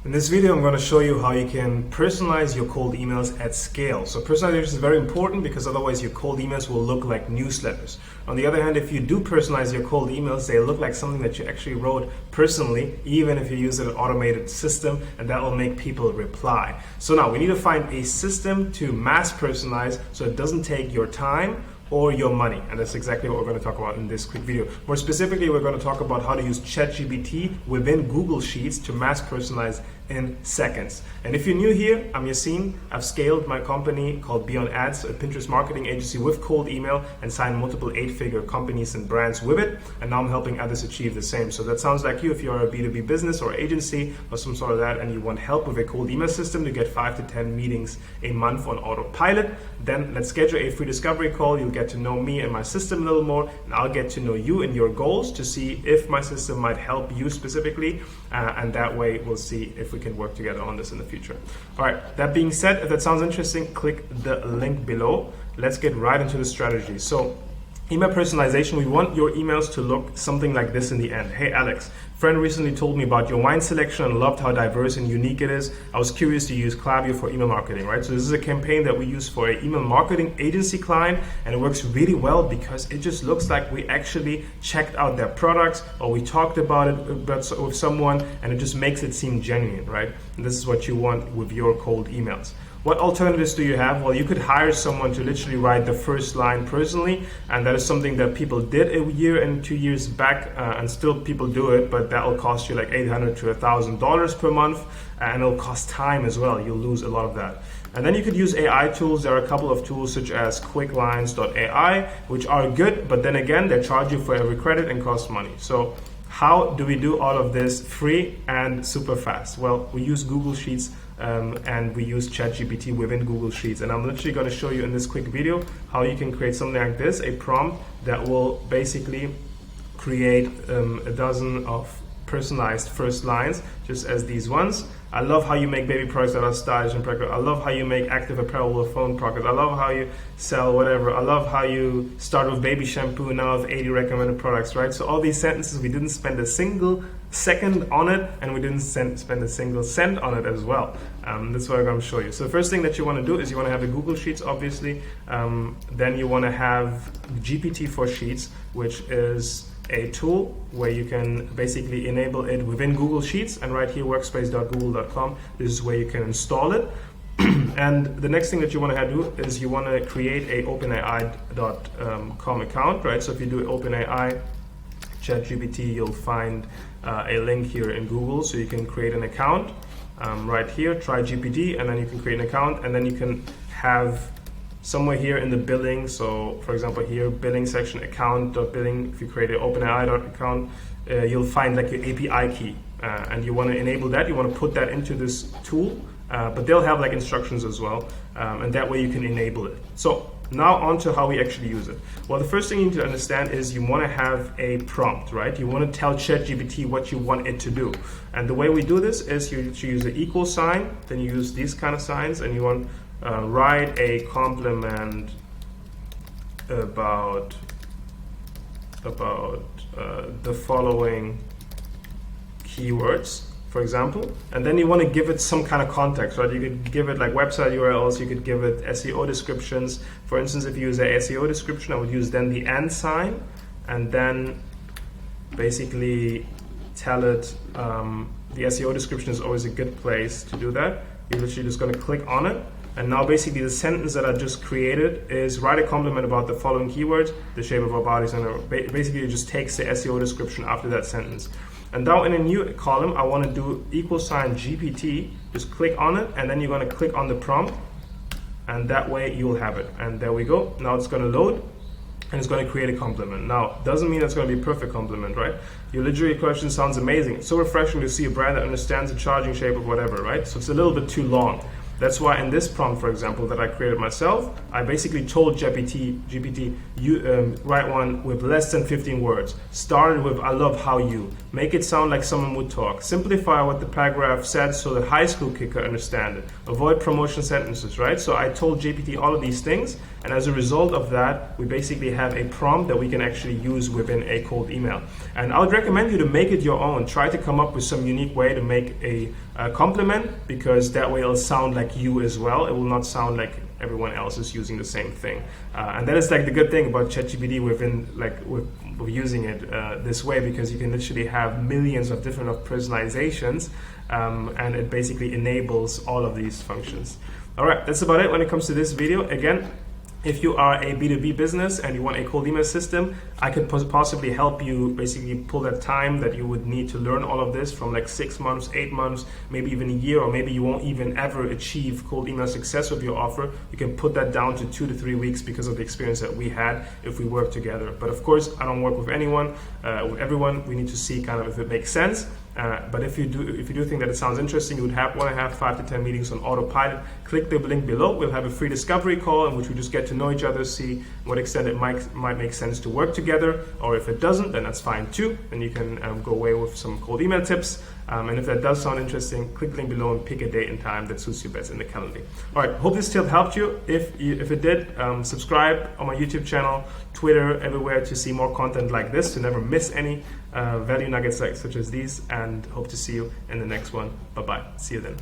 In this video, I'm going to show you how you can personalize your cold emails at scale. So personalization is very important because otherwise your cold emails will look like newsletters. On the other hand, if you do personalize your cold emails, they look like something that you actually wrote personally, even if you use an automated system, and that will make people reply. So now we need to find a system to mass personalize so it doesn't take your time or your money, and that's exactly what we're going to talk about in this quick video. More specifically, we're going to talk about how to use ChatGPT within Google Sheets to mass personalize in seconds. And if you're new here, I'm Yassine. I've scaled my company called Beyond Ads, a Pinterest marketing agency with cold email, and signed multiple 8-figure companies and brands with it. And now I'm helping others achieve the same. So that sounds like you if you're a B2B business or agency or some sort of that, and you want help with a cold email system to get 5 to 10 meetings a month on autopilot, then let's schedule a free discovery call. You'll get to know me and my system a little more, and I'll get to know you and your goals to see if my system might help you specifically, and that way we'll see if we can work together on this in the future. All right, that being said, if that sounds interesting, click the link below. Let's get right into the strategy. So email personalization, we want your emails to look something like this in the end. Hey Alex, friend recently told me about your wine selection and loved how diverse and unique it is. I was curious to use Klaviyo for email marketing, right? So this is a campaign that we use for an email marketing agency client, and it works really well because it just looks like we actually checked out their products or we talked about it with someone, and it just makes it seem genuine, right? And this is what you want with your cold emails. What alternatives do you have? Well, you could hire someone to literally write the first line personally, and that is something that people did a year and 2 years back, and still people do it, but that will cost you like $800 to $1,000 per month, and it'll cost time as well. You'll lose a lot of that. And then you could use AI tools. There are a couple of tools such as quicklines.ai, which are good, but then again, they charge you for every credit and cost money. So how do we do all of this free and super fast? Well, we use Google Sheets and we use ChatGPT within Google Sheets. And I'm literally going to show you in this quick video how you can create something like this, a prompt that will basically create a dozen of personalized first lines, just as these ones. I love how you make baby products that are stylish and practical. I love how you make active apparel with phone products. I love how you sell whatever. I love how you start with baby shampoo and now have 80 recommended products, right? So all these sentences, we didn't spend a single second on it, and we didn't spend a single cent on it as well. That's what I'm going to show you. So the first thing that you want to do is you want to have the Google Sheets, obviously. Then you want to have GPT for Sheets, which is a tool where you can basically enable it within Google Sheets, and right here, workspace.google.com, this is where you can install it. And the next thing that you want to do is you want to create a openai.com account, right? So if you do OpenAI ChatGPT, you'll find a link here in Google, so you can create an account right here, try GPT, and then you can create an account, and then you can have somewhere here in the billing, so for example here, billing section, account.billing, if you create an OpenAI.account, you'll find like your API key, and you want to enable that, you want to put that into this tool, but they'll have like instructions as well, and that way you can enable it. So now on to how we actually use it. Well, the first thing you need to understand is you want to have a prompt, right? You want to tell ChatGPT what you want it to do. And the way we do this is you use the equal sign, then you use these kind of signs, and you want write a compliment about the following keywords, for example, and then you want to give it some kind of context, right? You could give it like website URLs, you could give it SEO descriptions. For instance, if you use an SEO description, I would use then the and sign, and then basically tell it, the SEO description is always a good place to do that. You're literally just going to click on it. And now basically the sentence that I just created is write a compliment about the following keywords, the shape of our bodies, and basically it just takes the SEO description after that sentence. And now in a new column, I want to do equal sign GPT, just click on it, and then you're going to click on the prompt, and that way you'll have it. And there we go. Now it's going to load, and it's going to create a compliment. Now, doesn't mean it's going to be a perfect compliment, right? Your literary question sounds amazing. It's so refreshing to see a brand that understands the charging shape of whatever, right? So it's a little bit too long. That's why in this prompt, for example, that I created myself, I basically told GPT, you write one with less than 15 words. Started with, I love how you. Make it sound like someone would talk. Simplify what the paragraph said so the high school kid could understand it. Avoid promotion sentences, right? So I told GPT all of these things, and as a result of that, we basically have a prompt that we can actually use within a cold email. And I would recommend you to make it your own. Try to come up with some unique way to make a compliment, because that way it'll sound like you as well. It will not sound like everyone else is using the same thing. And that is like the good thing about ChatGPT with using it this way, because you can literally have millions of different personalizations, and it basically enables all of these functions. All right, that's about it when it comes to this video. Again, if you are a B2B business and you want a cold email system, I could possibly help you basically pull that time that you would need to learn all of this from like 6 months, 8 months, maybe even a year, or maybe you won't even ever achieve cold email success with your offer. You can put that down to 2 to 3 weeks because of the experience that we had if we work together. But of course, I don't work with anyone, with everyone. We need to see kind of if it makes sense. But if you do think that it sounds interesting, you would want to have 5 to 10 meetings on autopilot. Click the link below. We'll have a free discovery call in which we just get to know each other, see what extent it might make sense to work together, or if it doesn't, then that's fine too. And you can go away with some cold email tips. And if that does sound interesting, click the link below and pick a date and time that suits you best in the calendar. All right, hope this tip helped you. If it did, subscribe on my YouTube channel, Twitter, everywhere to see more content like this, to never miss any value nuggets such as these, and hope to see you in the next one. Bye-bye. See you then.